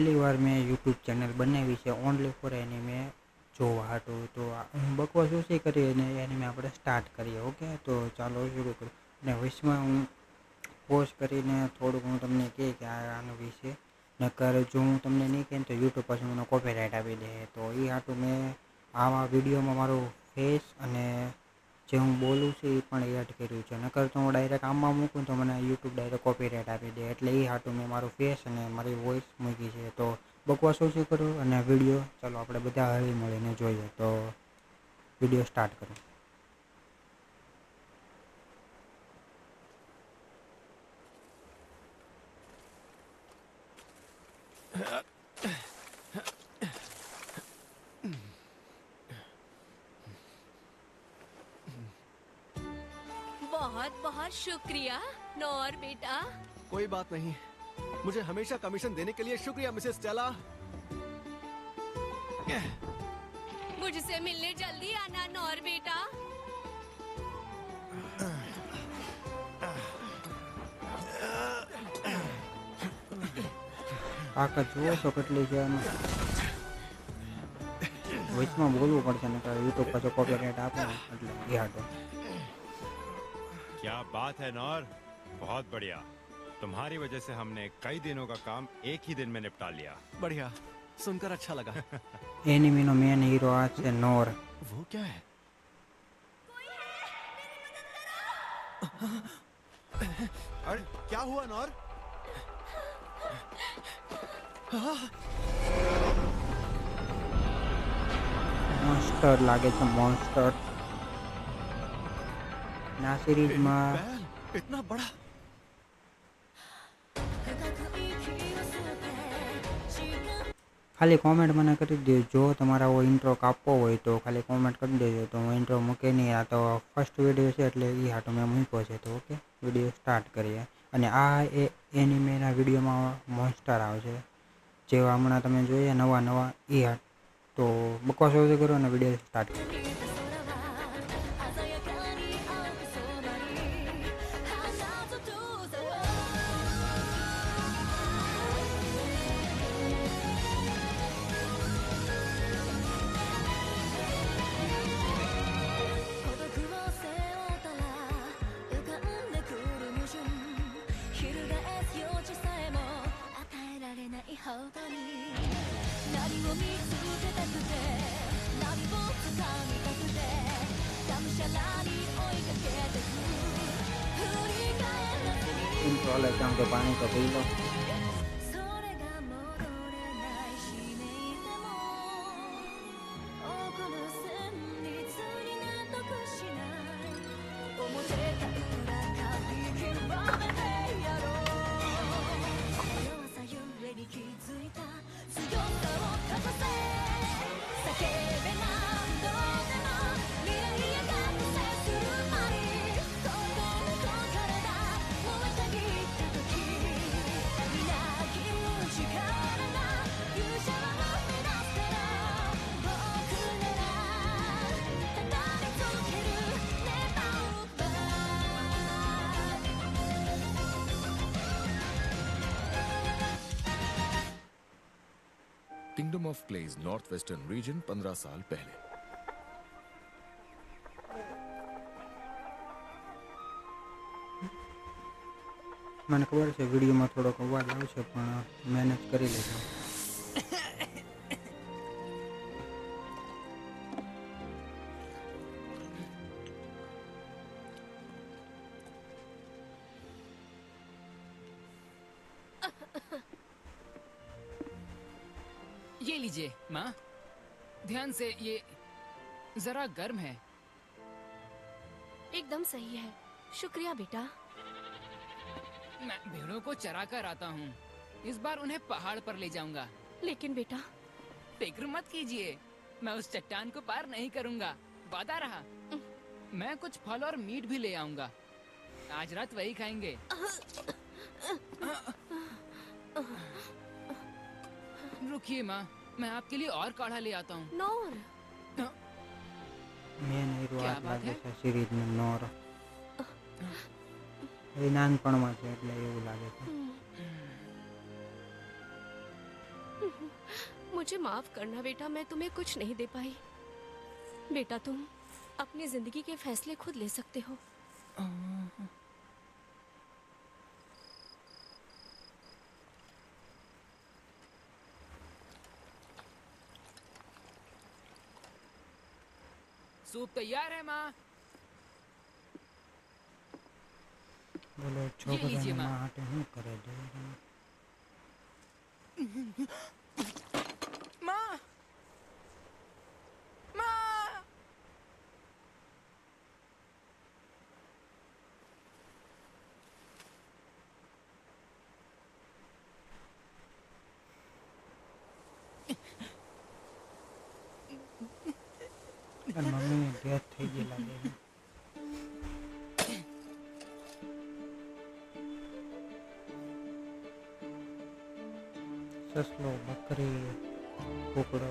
પહેલી વાર મેં યુટ્યુબ ચેનલ બનાવી છે ઓનલી ફોર એનિમે જોવા હાટું. તો હું બકવાસ ઓછી કરી અને એનિમે આપણે સ્ટાર્ટ કરીએ. ઓકે, તો ચાલો શરૂ કરું. અને વચમાં હું પોઝ કરીને થોડુંક હું તમને કહે કે આનું વિશે નકર જો હું તમને નહીં કહે તો યુટ્યુબ પછી મને કોપીરાઇટ આપી દે. તો એ હાટું મેં આવા વિડીયોમાં મારું ફેસ અને જે હું બોલું છું એ પણ એડ કર્યું છે. નકર તો હું ડાયરેક્ટ આમમાં મૂકું તો મને યુટ્યુબ ડાયરેક્ટ કોપીરાઇટ આપી દે. એટલે એ હાટું મેં મારું ફેસ અને મારી વોઇસ મૂકી છે. તો બકવાસ ઓછી કરું અને વિડીયો ચાલો આપણે બધા હળી મળીને જોઈએ. તો વિડીયો સ્ટાર્ટ કરો. बहुत बहुत शुक्रिया नौर बेटा। कोई बात नहीं, मुझे हमेशा कमीशन देने के लिए शुक्रिया मिसेस स्टेला। मुझसे मिलने जल्दी आना नौर बेटा। તાકાત જુઓ છો કેટલી છે આમાં. વચમાં બોલવું પડશે નકર યુટ્યુબ પાછો કોપીરાઇટ આપે ને એટલે એ હાટું. क्या बात है नौर, बहुत बढ़िया। तुम्हारी वजह से हमने कई दिनों का काम एक ही दिन में निपटा लिया। बढ़िया, सुनकर अच्छा लगा। એનિમીનો મેન હીરો આ છે નોર. वो क्या है? अरे क्या हुआ नौर? મોન્સ્ટર લાગે છે, મોન્સ્ટર. ના સિરીઝમાં बैल इतना बड़ा? ખાલી કોમેન્ટ મને કરી દેજો. જો તમારે આવો ઇન્ટ્રો કાપવો હોય તો ખાલી કોમેન્ટ કરી દેજો. તો હું ઇન્ટ્રો મૂકે નહીં. આ તો ફર્સ્ટ વિડીયો છે એટલે એ હાટો મેં મૂક્યો છે. તો ઓકે, વિડીયો સ્ટાર્ટ કરીએ. અને આ એનિમેના વિડીયોમાં મોન્સ્ટર આવે છે જેવા હમણાં તમે જોઈએ નવા નવા એ હાટ. તો બકવાસ ઓછી કરો અને વિડીયો સ્ટાર્ટ કરીએ. ઇન્ટ્રો લે કેમ કે પાણી તો પી લો. किंगडम ऑफ क्लेज नॉर्थ वेस्टर्न रीजन 15 साल पहले। મને ખબર છે વિડીયોમાં થોડોક અવાજ આવશે પણ મેનેજ કરી લેજો. ये लीजिए माँ, ध्यान से, ये जरा गर्म है। एकदम सही है, शुक्रिया बेटा। मैं भेड़ों को चरा कर आता हूँ, इस बार उन्हें पहाड़ पर ले जाऊंगा। लेकिन बेटा, फिक्र मत कीजिए, मैं उस चट्टान को पार नहीं करूंगा, वादा रहा। मैं कुछ फल और मीट भी ले आऊंगा, आज रात वही खाएंगे। रुकिए माँ, मैं आपके लिए और काढ़ा ले आता हूँ। नौर, મેન હીરો क्या આ बात લાગે है? છે સિરીઝનો નોર. એ નાનપણમાં છે એટલે એવું લાગે છે. मुझे माफ करना बेटा, मैं तुम्हें कुछ नहीं दे पाई। बेटा तुम अपनी जिंदगी के फैसले खुद ले सकते हो। सूप तैयार है माँ। બોલો लीजिए, છોકરાને માં. માટે શું કરે છે माँ, माँ। અને મમ્મીની ડેથ થઈ ગઈ લાગે છે. સસલો, બકરી, કૂકડો,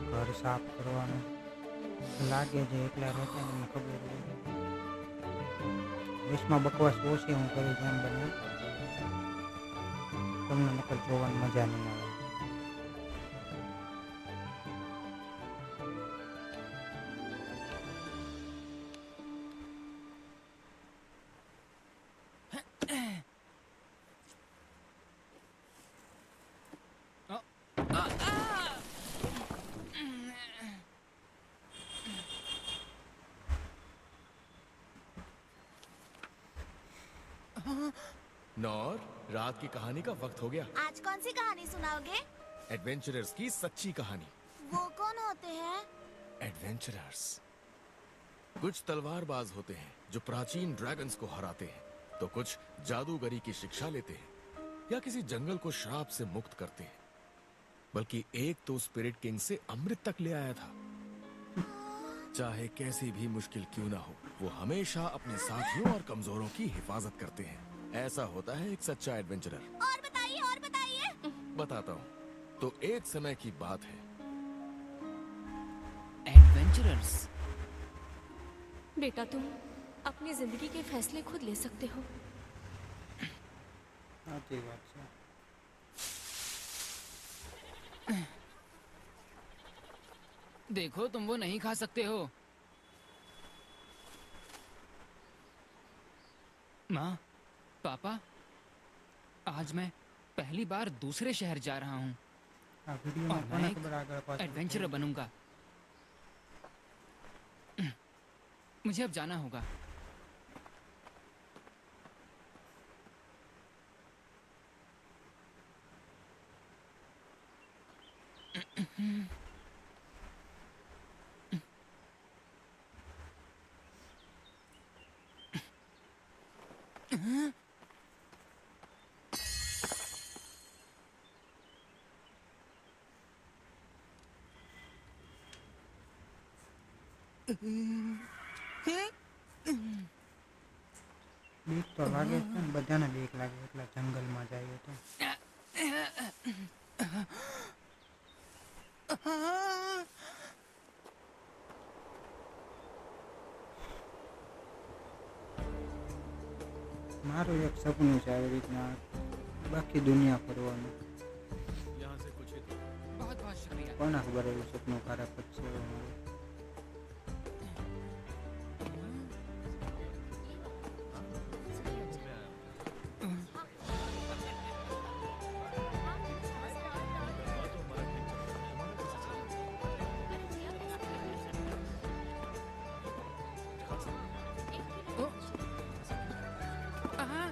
ઘર સાફ કરવાનું લાગે છે એકલા રહેતા ને મને ખબર હોય. વિશમાં બકવાસ ઓછી હું કરું જેમ બને તમને નકર જોવાની મજા નહીં આવે. नौर, रात की कहानी का वक्त हो गया. आज कौन सी कहानी सुनाओगे? एडवेंचरर्स की सच्ची कहानी. वो कौन होते हैं? एडवेंचरर्स कुछ तलवारबाज होते हैं जो प्राचीन ड्रैगन्स को हराते हैं, तो कुछ जादूगरी की शिक्षा लेते हैं या किसी जंगल को श्राप से मुक्त करते हैं. बल्कि एक तो स्पिरिट किंग से अमृत तक ले आया था. चाहे कैसी भी मुश्किल क्यों ना हो, वो हमेशा अपने साथियों और कमजोरों की हिफाजत करते हैं. ऐसा होता है एक सच्चा एडवेंचरर. और बताइए, और बताइए. बताता हूँ. तो एक समय की बात है. एडवेंचरर्स। बेटा तुम अपनी जिंदगी के फैसले खुद ले सकते हो। સાચી વાત છે. देखो, तुम वो नहीं खा सकते हो। माँ, पापा, आज मैं पहली बार दूसरे शहर जा रहा हूँ આ વિડીયોમાં और કોને मैं ખબર આગળ પાછળ एडवेंचरर बनूंगा। मुझे अब जाना होगा। બીક તો લાગે છે ને બધાને બીક લાગે એટલે જંગલમાં જાય તો. મારું એક સપનું છે આવી રીતના બાકી દુનિયા ફરવાનું. यहाँ से कुछ ही दूर. बहुत बहुत शुक्रिया। કોને ખબર એવું સપનું ખરાબ જ છે હવે મારું. हाँ।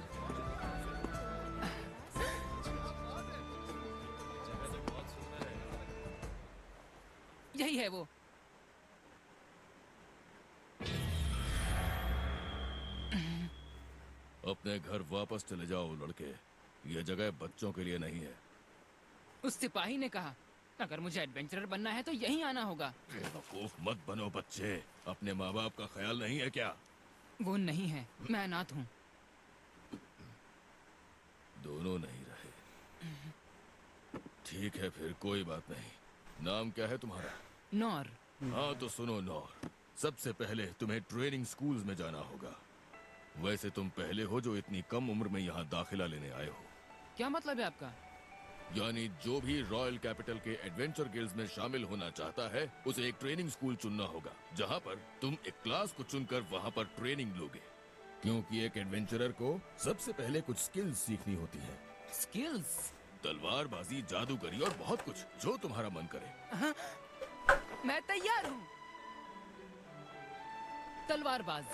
यही है वो। अपने घर वापस चले जाओ लड़के. ये जगह बच्चों के लिए नहीं है. उस सिपाही ने कहा, अगर मुझे एडवेंचरर बनना है तो यहीं आना होगा। बेवकूफ मत बनो बच्चे. अपने माँ बाप का ख्याल नहीं है क्या? वो नहीं है, मैं अनाथ हूँ। दोनों नहीं रहे. ठीक है फिर, कोई बात नहीं. नाम क्या है तुम्हारा? नौर। हाँ तो सुनो नौर, सबसे पहले तुम्हें ट्रेनिंग स्कूल्स में जाना होगा. वैसे तुम पहले हो जो इतनी कम उम्र में यहाँ दाखिला लेने आए हो. क्या मतलब है आपका? यानी जो भी रॉयल कैपिटल के एडवेंचर गिल्ड्स में शामिल होना चाहता है उसे एक ट्रेनिंग स्कूल चुनना होगा, जहाँ पर तुम एक क्लास को चुनकर वहाँ पर ट्रेनिंग लोगे, क्योंकि एक एडवेंचरर को सबसे पहले कुछ स्किल्स सीखनी होती है। स्किल्स? तलवारबाजी, जादूगरी और बहुत कुछ, जो तुम्हारा मन करे। मैं तैयार हूँ। तलवारबाज।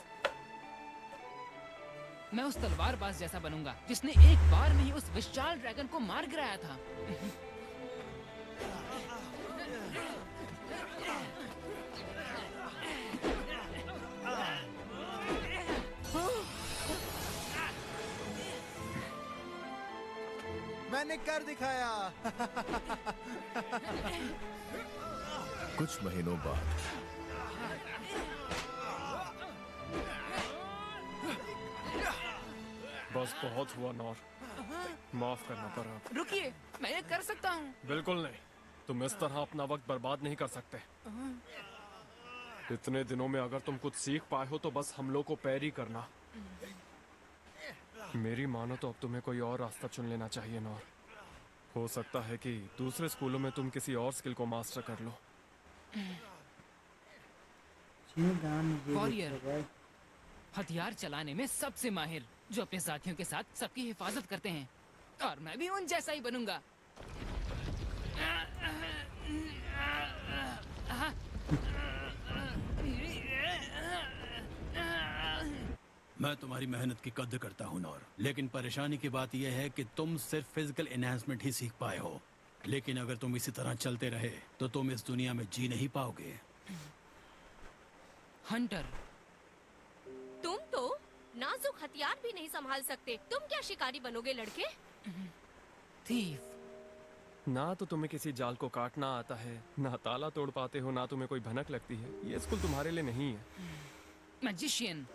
मैं उस तलवारबाज जैसा बनूंगा जिसने एक बार में ही उस विशाल ड्रैगन को मार गिराया था। मैंने कर दिखाया। कुछ महीनों बाद बस बहुत हुआ नौर, माफ करना पड़ा। रुकिए, मैं ये कर सकता हूँ। बिल्कुल नहीं, तुम इस तरह अपना वक्त बर्बाद नहीं कर सकते। इतने दिनों में अगर तुम कुछ सीख पाए हो तो बस हमलों को पैर ही करना। मेरी मानो तो अब तुम्हें कोई और रास्ता चुन लेना चाहिए नौर। हो सकता है कि दूसरे स्कूलों में तुम किसी और स्किल को मास्टर कर लो। वॉरियर, हथियार चलाने में सबसे माहिर, जो अपने साथियों के साथ सबकी हिफाजत करते हैं, और मैं भी उन जैसा ही बनूंगा। मैं तुम्हारी मेहनत की कद्र करता हूँ नौर, लेकिन परेशानी की बात यह है कि तुम सिर्फ फिजिकल एनहांसमेंट ही सीख पाए हो। लेकिन अगर तुम इसी तरह चलते रहे तो तुम इस दुनिया में जी नहीं पाओगे। हंटर, तुम तो नाजुक हथियार भी नहीं संभाल सकते, तुम क्या शिकारी बनोगे लड़के? थीफ। ना तो तुम्हें किसी जाल को काटना आता है, ना ताला तोड़ पाते हो, ना तुम्हें कोई भनक लगती है। ये स्कूल तुम्हारे लिए नहीं है। मैजिशियन।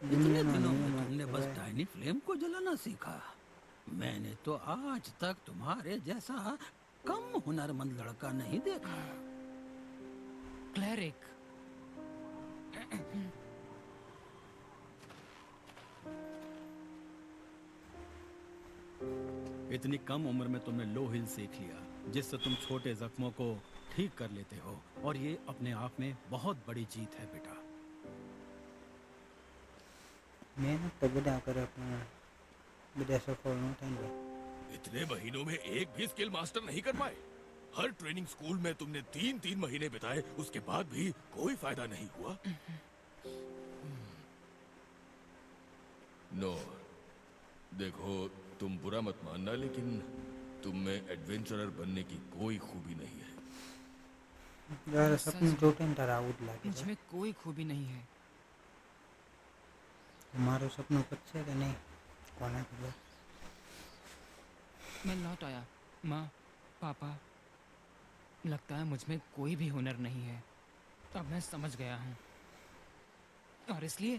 इतने दिनों में तुमने बस टाइनी फ्लेम को जलाना सीखा। मैंने तो आज तक तुम्हारे जैसा कम हुनरमंद लड़का नहीं देखा। क्लेरिक। इतनी कम उम्र में तुमने लो हिल सीख लिया, जिससे तुम छोटे जख्मों को ठीक कर लेते हो, और ये अपने आप में बहुत बड़ी जीत है बेटा। મહેનત તો બધા કરે પણ બધા સફળ ન થાય ને। इतने महीनों में एक भी स्किल मास्टर नहीं कर पाए। हर ट्रेनिंग स्कूल में तुमने 3-3 महीने बिताए, उसके बाद भी कोई फायदा नहीं हुआ। नो, देखो तुम बुरा मत मानना, लेकिन तुम में एडवेंचरर बनने की कोई खूबी नहीं है। જ્યારે સપનું જોતે ને ત્યારે આવું જ લાગે છે। मुझमें कोई खूबी नहीं है। મારું સપનું પતશે કે નહીં કોને ખબર। मैं लौट आया। माँ, पापा, लगता है मुझमें कोई भी हुनर नहीं है। अब मैं समझ गया हूँ, और इसलिए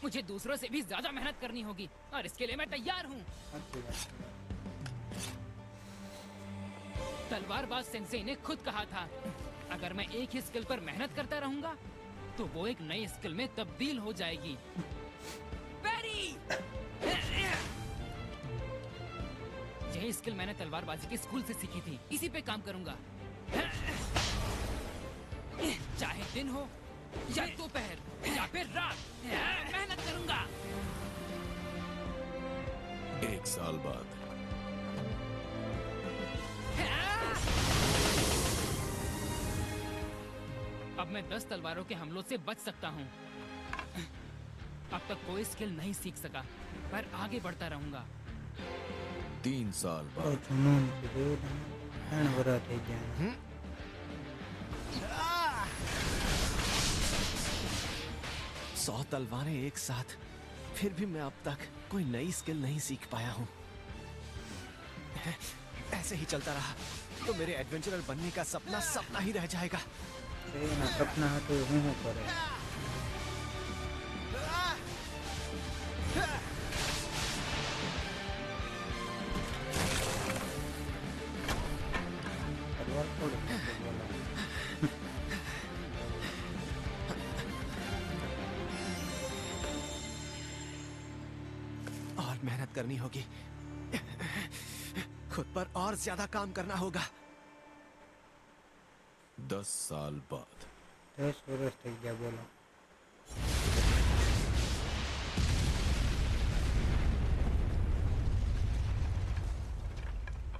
मुझे दूसरों से भी ज्यादा मेहनत करनी होगी, और इसके लिए मैं तैयार हूँ। સાચી વાત છે। तलवारबाज सेंसेई ने खुद कहा था, अगर मैं एक ही स्किल पर मेहनत करता रहूंगा तो वो एक नई स्किल में तब्दील हो जाएगी। पैरी! यही स्किल मैंने तलवारबाजी के स्कूल से सीखी थी, इसी पे काम करूंगा। चाहे दिन हो या दोपहर या फिर रात, मेहनत करूंगा। 1 साल बाद अब मैं 10 तलवारों के हमलों से बच सकता हूँ। अब तक कोई स्किल नहीं सीख सका, पर आगे बढ़ता रहूंगा। 3 साल તો बाद જૂનું બધું 3 વર્ષ થઈ ગયા। 100 तलवारें एक साथ, फिर भी मैं अब तक कोई नई स्किल नहीं सीख पाया हूँ। ऐसे ही चलता रहा तो मेरे एडवेंचरर बनने का सपना सपना ही रह जाएगा। તો એના સપના હતું એ હું શું કરે। તલવાર થોડી બોલો। और मेहनत करनी होगी। खुद पर और ज्यादा काम करना होगा। 10 साल बाद 10 વર્ષ થઈ ગયા બોલો।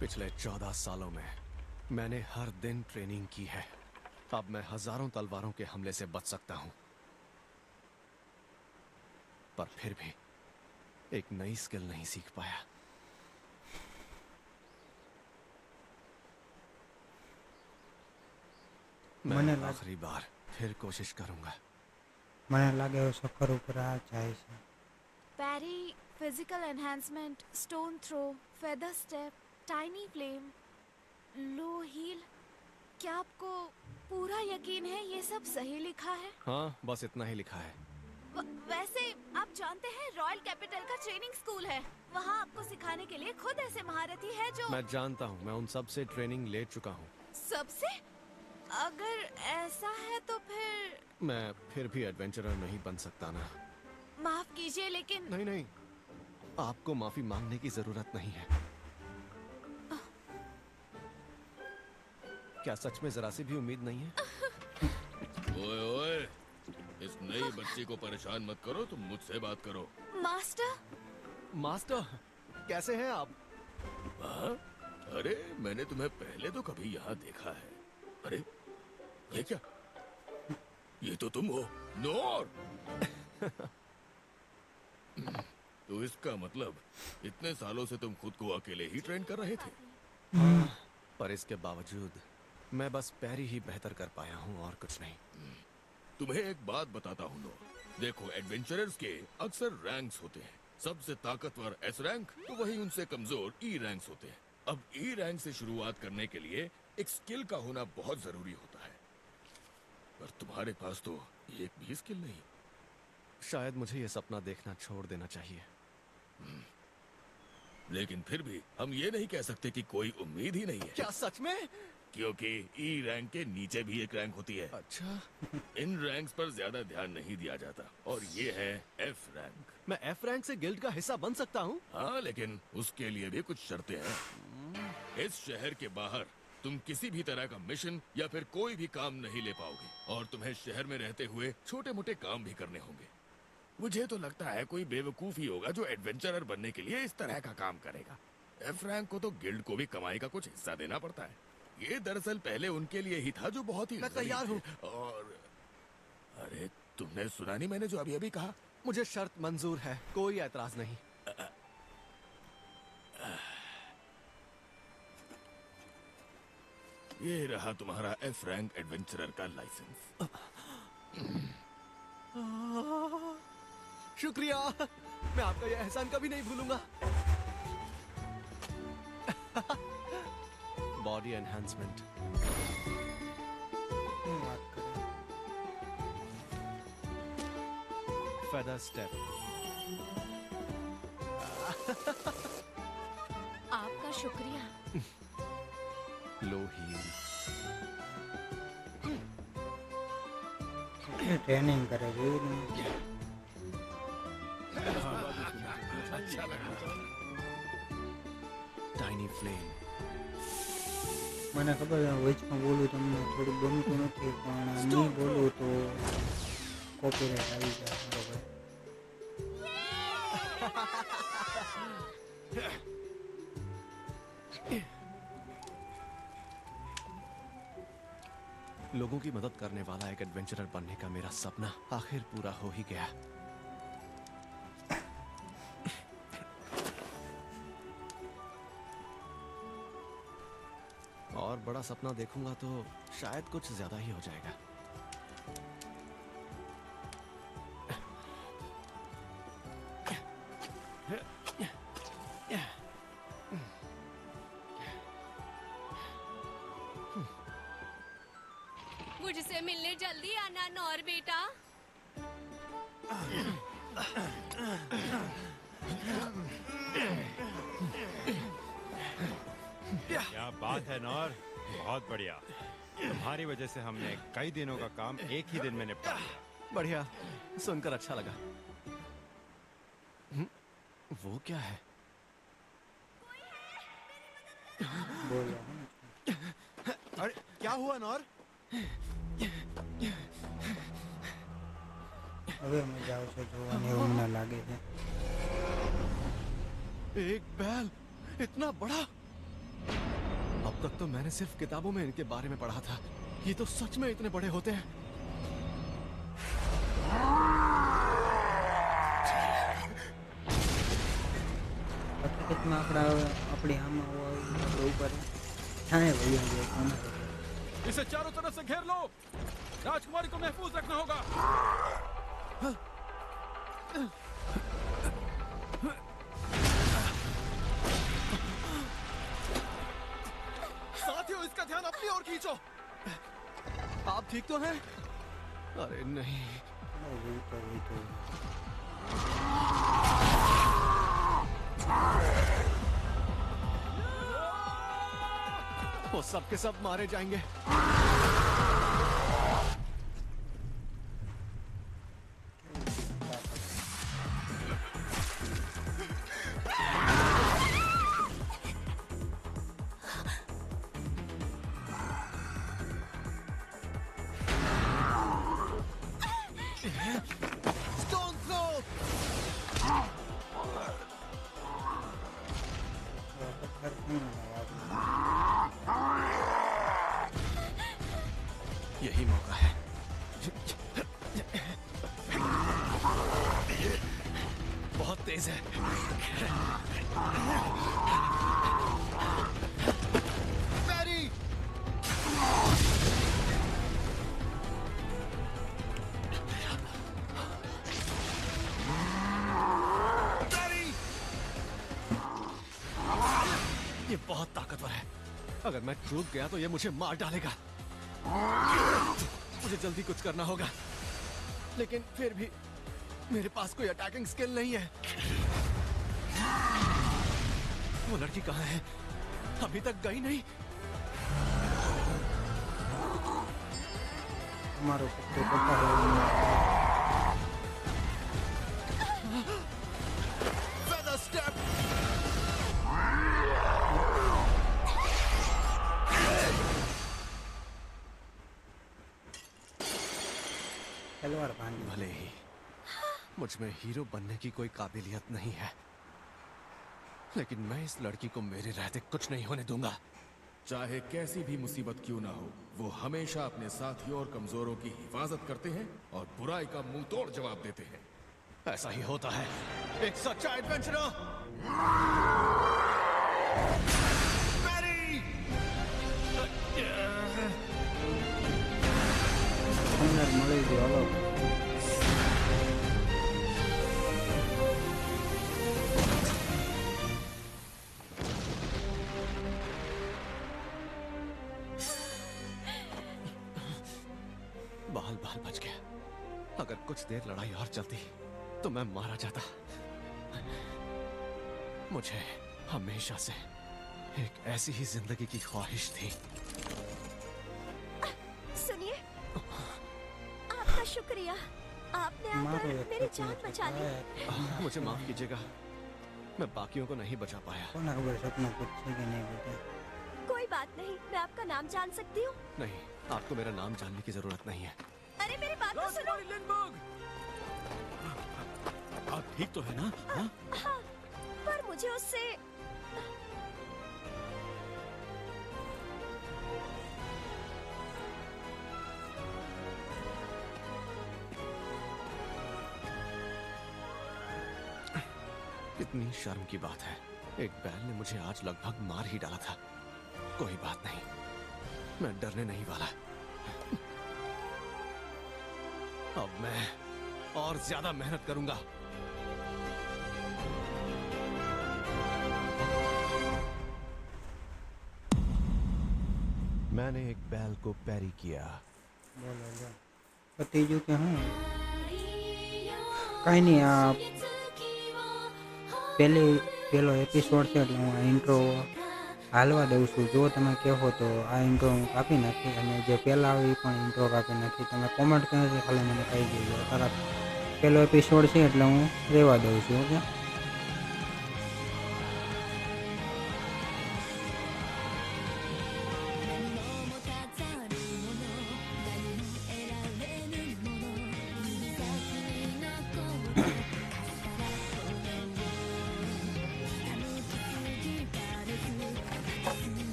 पिछले 14 सालों में मैंने हर दिन ट्रेनिंग की है। अब मैं हजारों तलवारों के हमले से बच सकता हूं, पर फिर भी एक नई स्किल नहीं सीख पाया। मैं મને લાગે आखिरी बार फिर कोशिश करूंगा। મને લાગે હવે સફર ઉપર આ જાય છે। Parry, physical enhancement, stone throw, feather step, tiny flame, low heel. क्या आपको पूरा यकीन है ये सब सही लिखा है? हाँ, बस इतना ही लिखा है। वैसे आप जानते हैं रॉयल कैपिटल का ट्रेनिंग स्कूल है। वहाँ आपको सिखाने के लिए खुद ऐसे महारथी है जो मैं जानता हूँ, मैं उन सब से ट्रेनिंग ले चुका हूँ। सबसे। अगर ऐसा है तो फिर मैं फिर भी एडवेंचरर नहीं बन सकता ना। माफ कीजिए लेकिन नहीं नहीं, आपको माफी मांगने की जरूरत नहीं है। क्या सच में जरा सी भी उम्मीद नहीं है? ओए ओए, इस नई बच्ची को परेशान मत करो, तुम मुझसे बात करो। मास्टर। मास्टर, कैसे हैं आप? हाँ? अरे मैंने तुम्हें पहले तो कभी यहाँ देखा है। अरे ये क्या? ये तो तुम हो, नोर। तो इसका मतलब इतने सालों से तुम खुद को अकेले ही ट्रेन कर रहे थे? पर इसके बावजूद मैं बस पैरी ही बेहतर कर पाया हूँ और कुछ नहीं। तुम्हें एक बात बताता हूँ नोर। देखो, एडवेंचरर्स के अक्सर रैंक्स होते हैं। सबसे ताकतवर एस रैंक तो वही उनसे कमजोर ई रैंक्स होते हैं। अब ई रैंक से शुरुआत करने के लिए एक स्किल का होना बहुत जरूरी होता है, पर तुम्हारे पास तो एक भी स्किल नहीं। शायद मुझे ये सपना देखना छोड़ देना चाहिए। लेकिन फिर भी हम ये नहीं कह सकते कि कोई उम्मीद ही नहीं है। क्या सच में? क्योंकि ई रैंक के नीचे भी एक रैंक होती है। अच्छा, इन रैंक्स पर ज्यादा ध्यान नहीं दिया जाता, और ये है एफ रैंक। मैं एफ रैंक से गिल्ड का हिस्सा बन सकता हूँ? हाँ, लेकिन उसके लिए भी कुछ शर्तें हैं। इस शहर के बाहर तुम किसी भी तरह का मिशन या फिर कोई भी काम नहीं ले पाओगे, और तुम्हें शहर में रहते हुए छोटे मोटे काम भी करने होंगे। मुझे तो लगता है कोई बेवकूफ ही होगा जो एडवेंचरर बनने के लिए इस तरह का काम करेगा। एफ रैंक को तो गिल्ड को भी कमाई का कुछ हिस्सा देना पड़ता है। ये दरअसल पहले उनके लिए ही था जो बहुत ही मैं तैयार हूँ। और अरे तुमने सुना नहीं मैंने जो अभी अभी कहा? मुझे शर्त मंजूर है, कोई एतराज नहीं। ये रहा तुम्हारा एफ रैंक एडवेंचरर का लाइसेंस। शुक्रिया, मैं आपका यह एहसान कभी नहीं भूलूंगा। बॉडी एनहांसमेंट, શું વાત કરે? फेदर स्टेप, आपका शुक्रिया। लो हील, ટ્રેનિંગ કરે છે એવું નહીં। अच्छा लगा। Tiny flame. મને ખબર છે વચમાં બોલું તમને થોડું ગમતું નથી, પણ નહીં બોલું તો કોપીરાઇટ આવી જાય બરોબર। लोगों की मदद करने वाला एक एडवेंचरर बनने का मेरा सपना आखिर पूरा हो ही गया। और बड़ा सपना देखूंगा तो शायद कुछ ज्यादा ही हो जाएगा। मुझसे मिलने जल्दी आना नौर बेटा। क्या बात है नौर, बहुत बढ़िया। तुम्हारी वजह से हमने कई दिनों का काम एक ही दिन में निपटा लिया। बढ़िया, सुनकर अच्छा लगा। वो क्या है? हुआ नौर? હવે મજા આવશે જોવાની એવું મને લાગે છે. एक बैल इतना बड़ा? अब तक तो मैंने सिर्फ किताबों में इनके बारे में पढ़ा था. ये तो सच में इतने बड़े होते हैं. હકીકતમાં આપણી આમાં આપણે ઉપર છાંય વહી જાય કોને ખબર. इसे चारों तरफ से घेर लो। राजकुमारी को महफूज रखना होगा। साथियों, इसका ध्यान अपनी ओर खींचो। आप ठीक तो हैं? अरे नहीं। વહી તો वो सब के सब मारे जाएंगे। Stone throw! પથ્થર શું यही मौका है। बहुत तेज है। मैरी! मैरी! ये बहुत ताकतवर है। अगर मैं चूक गया तो ये मुझे मार डालेगा। मुझे जल्दी कुछ करना होगा, लेकिन फिर भी मेरे पास कोई अटैकिंग स्किल नहीं है। वो लड़की कहाँ है? अभी तक गई नहीं। તમારો પત્તો પપ્પા Feather step! તલવાર ભાંગી. भले ही मुझ में हीरो बनने की कोई काबिलियत नहीं है, लेकिन मैं इस लड़की को मेरे रहते कुछ नहीं होने दूंगा। चाहे कैसी भी मुसीबत क्यों ना हो, वो हमेशा अपने साथियों और कमजोरों की हिफाजत करते हैं और बुराई का मुंह तोड़ जवाब देते हैं। ऐसा ही होता है एक सच्चा एडवेंचरर। मैरी! અંદર મળી ગયો. હલો बाल बाल बच गया। अगर कुछ देर लड़ाई और चलती तो मैं मारा जाता। मुझे हमेशा से एक ऐसी ही जिंदगी की ख्वाहिश थी। सुनिए, आपका शुक्रिया। आपने મારો आकर એક मेरी સપનું जान છે. बचा ली। मुझे माफ कीजिएगा, मैं बाकियों को नहीं बचा पाया। કોને ખબર સપનું પૂછ છે કે નહીં પૂછે. कोई बात नहीं, मैं आपका नाम जान सकती हूँ? नहीं, आपको मेरा नाम जानने की जरूरत नहीं है। अरे मेरी बात तो सुनो। आप ठीक तो है ना? हाँ? हाँ, पर मुझे उससे इतनी शर्म की बात है, एक बैल ने मुझे आज लगभग मार ही डाला था। कोई बात नहीं, मैं डरने नहीं वाला। अब मैं और ज्यादा मेहनत करूंगा। मैंने एक बैल को पैरी किया। બોલો લો પતી ગયું કે હું કાંઈ નહીં. આ પહેલો એપિસોડ છે એટલે હું આ ઇન્ટ્રો હાલવા દઉં છું. જો તમે કહેવો તો આ ઇન્ટ્રો હું કાપી નાખી, અને જે પહેલાં આવે એ પણ ઇન્ટ્રો કાપી નાખી. તમે કોમેન્ટ કરી ખાલી મને કહી દેજો. તારા પહેલો એપિસોડ છે એટલે હું રહેવા દઉં છું. ઓકે.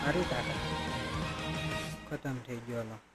સારી તાકાત ખતમ થઈ ગયો.